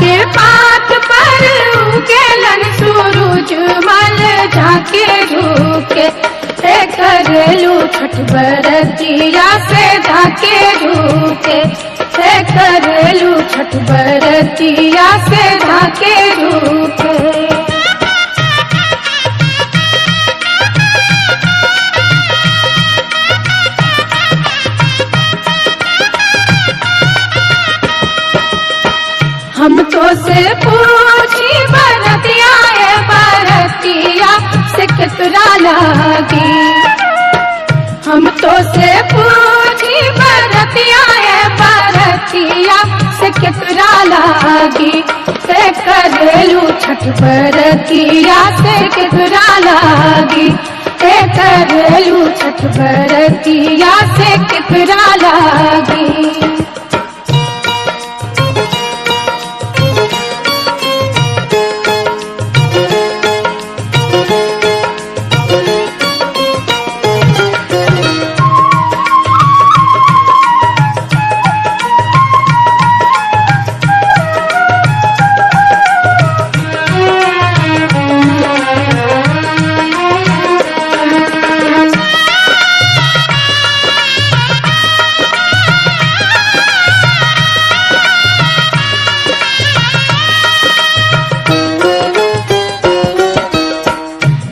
के पात पर उगेलन सूरज मल झाके झुके करेलू छठ बरतिया से झाके झुके करेलू छठ बरतिया से झाके झुके। हम तो से पूछी बरतिया बरतिया से कितना लागी। हम तो से पूछी बरतिया बरतिया से कितना लागी से करेलू छठ बरतिया से कितना लागी करेलू छठ बरतिया से कितना लागी।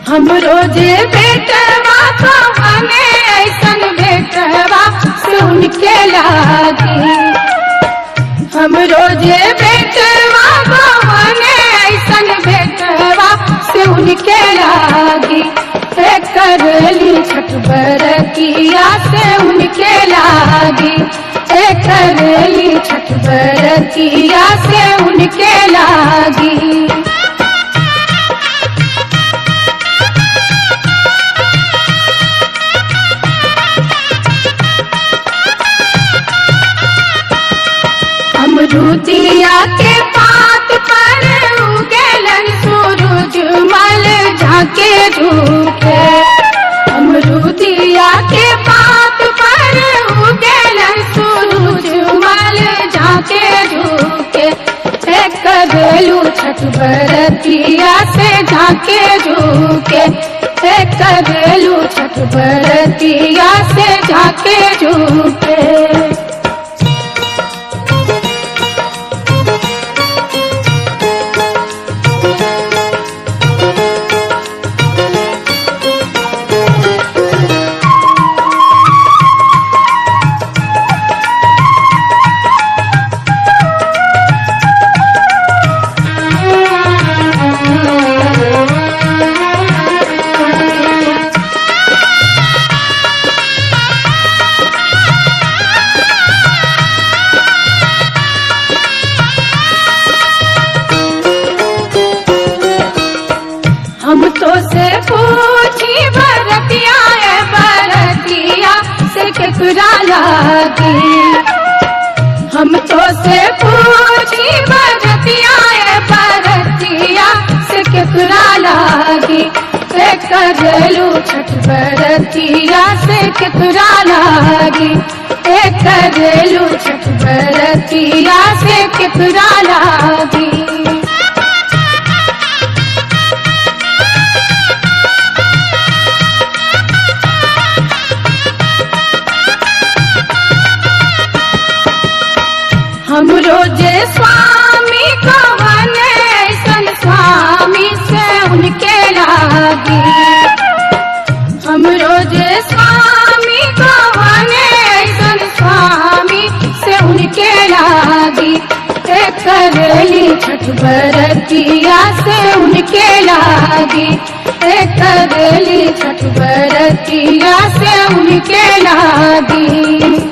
हम रोजे बेटवा तो हमें ऐसन बेटवा सुन के लागी। हम रोजे बेटवा तो हमें ऐसन बेटवा सुन के लागी करेली छठ बरतिया से उनके लागी करेली छठ बरतिया से उनके लागी। अमरूदिया के पात पर उगेलन सूरज मल झाके झुके। अमरूदिया के पात पर उगेलन सूरज मल झाके झुके करेलू छठ बरतिया से झाके झुके करेलू छठ बरतिया से झाके झुके। हम तो से पूछी बरतिया बरतिया से कितना लागी। हम तो से पूछी बरतिया बरतिया से कितना लागी करेलू छठ बरतिया से कितना लागी करेलू छठ बरतिया से कितना लागी। हम रोजे स्वामी को बने ऐसन स्वामी से उनके लागी। हम रोजे स्वामी को बने ऐसन स्वामी से उनके लागी करेली छठ बरतिया से उनके लागी करेली छठ बरतिया से उनके लागी।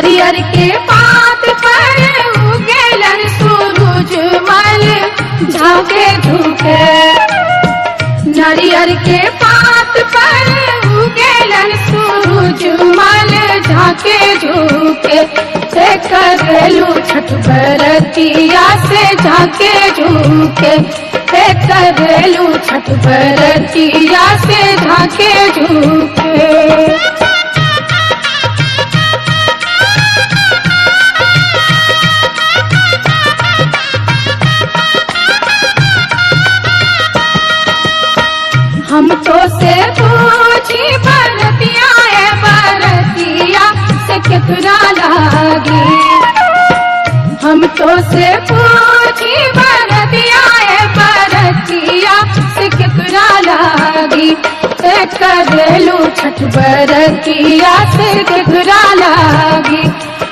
नारियर के पात पर उगेलन सूरज मल झाके झुके। नारियर के पात पर उगेलन सूरज मल झाके झुके। से करेलू छठ बरतिया से झाके झुके। से करेलू छठ बरतिया से झाके झुके। हम तो से पूछी बरतिया है बरतिया से केकरा लागी। हम तो से पूछी बरतिया है बरतिया से केकरा लागी। से करेलू छठ बरतिया से केकरा लागी।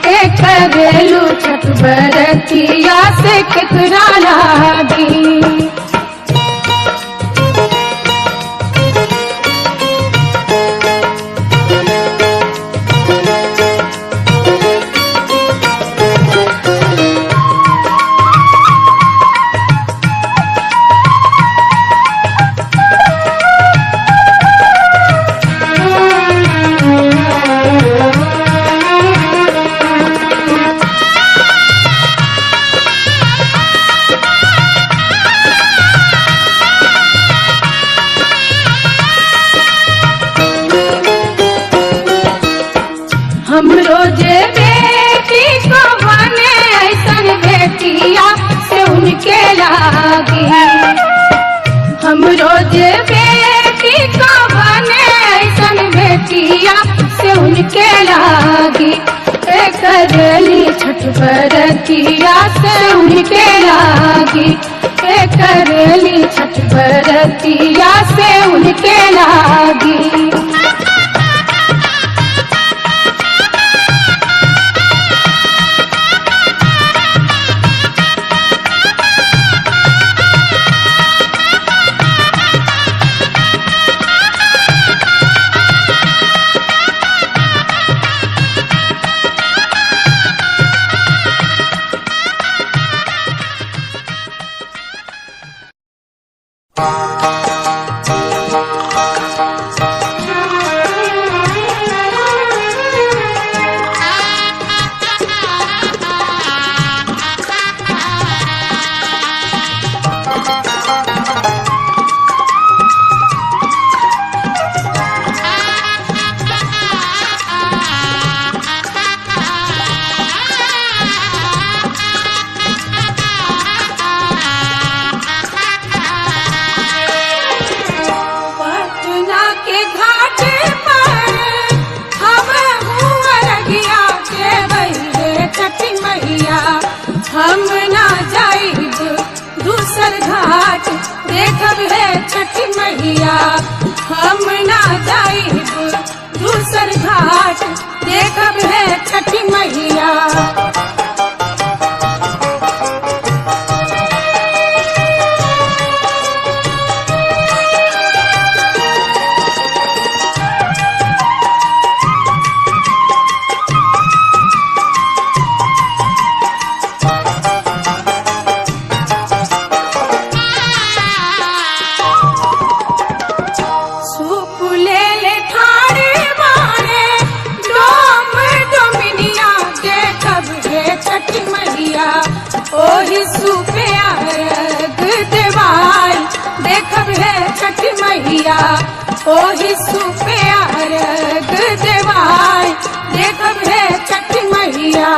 से करेलू छठ बरतिया से केकरा लागी। हम रोजे बेटी को बने ऐसन बेटिया से उनके लागी। हम रोजे बेटी को बने ऐसन बेटिया से उनके लागी। करेली छठ बरतिया से उनके लागी। करेली छठ बरतिया से उनके लागी। हम ना जाइब दूसर घाट देखब है छठी मैया। हम ना जाइब दूसर घाट देखब है छठी मैया। ओही सुपे अर्घ देवाई देखब है छठी मैया। ओही सुपे अर्घ देवाई देखब है छठी मैया।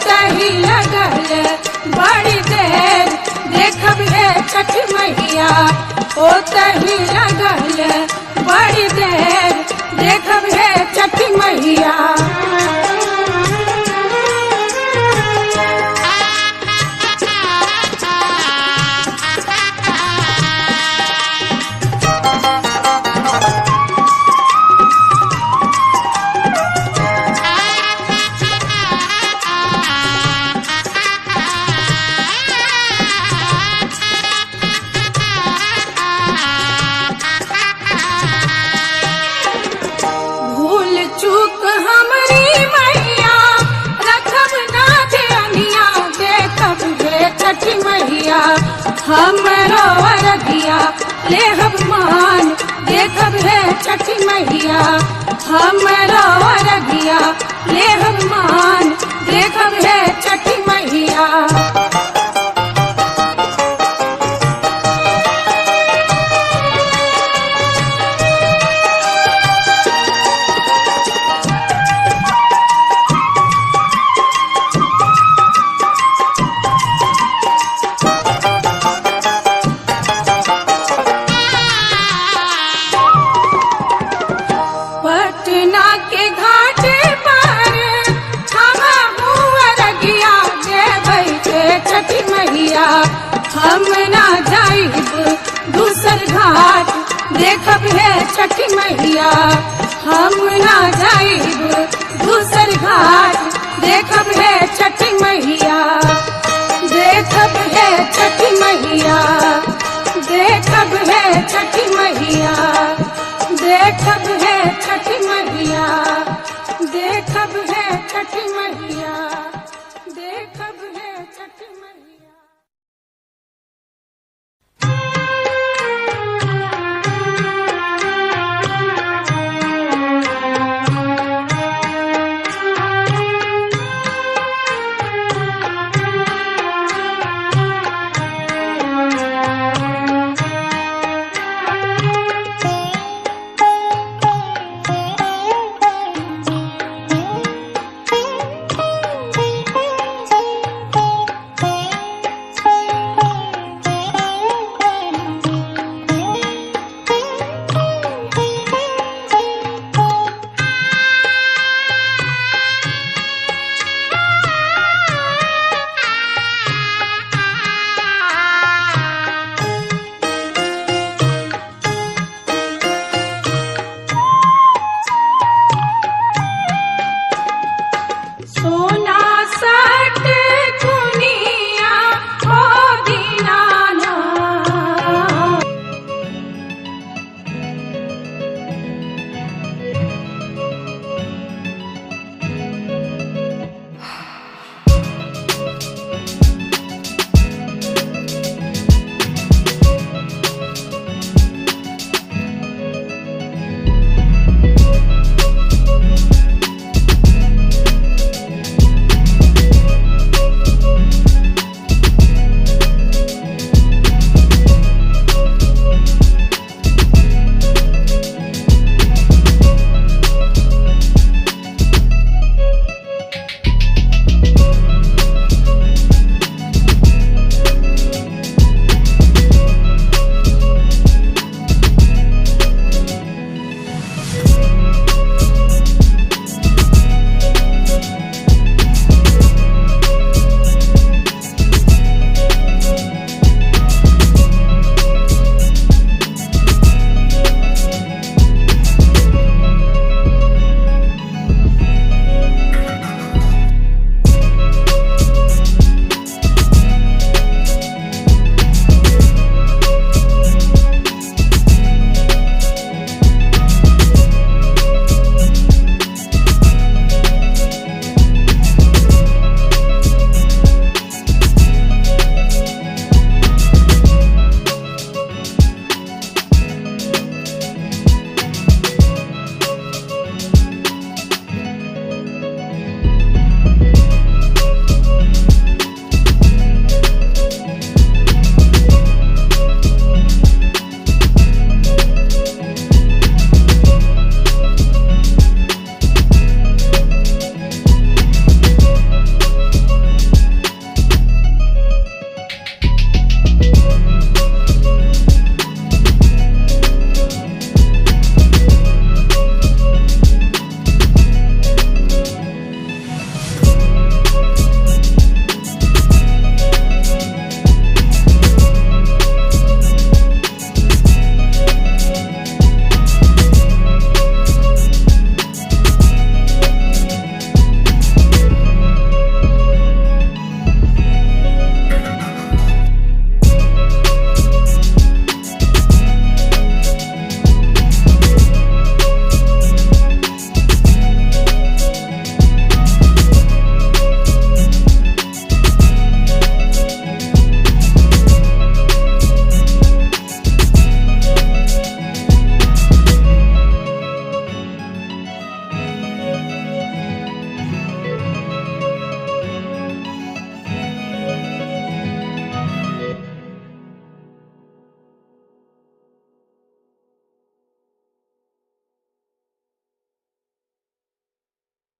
तही लगल बड़ी देर देखब हे छठ मैया ओ तही लगल बड़ी देर देखब हे छठ मैया। भूल चूक हमरी मैया रखब ना ध्यानिया देखब हे छठ मैया हमरो अरगिया लेहब मान देखब हे छठ मैया हमरो अरगिया लेहब मान देखब हे छठ मैया। पटना के घाट पर हवा हुआ रगिया देबै के छठ मैया हम ना जाइब दूसर घाट देखब हे छठ मैया हम ना जाइब दूसर घाट देखब हे छठ मैया देखब हे छठ मैया देखब हे छठ मैया देखब हे छठ मैया देखब हे छठ मैया।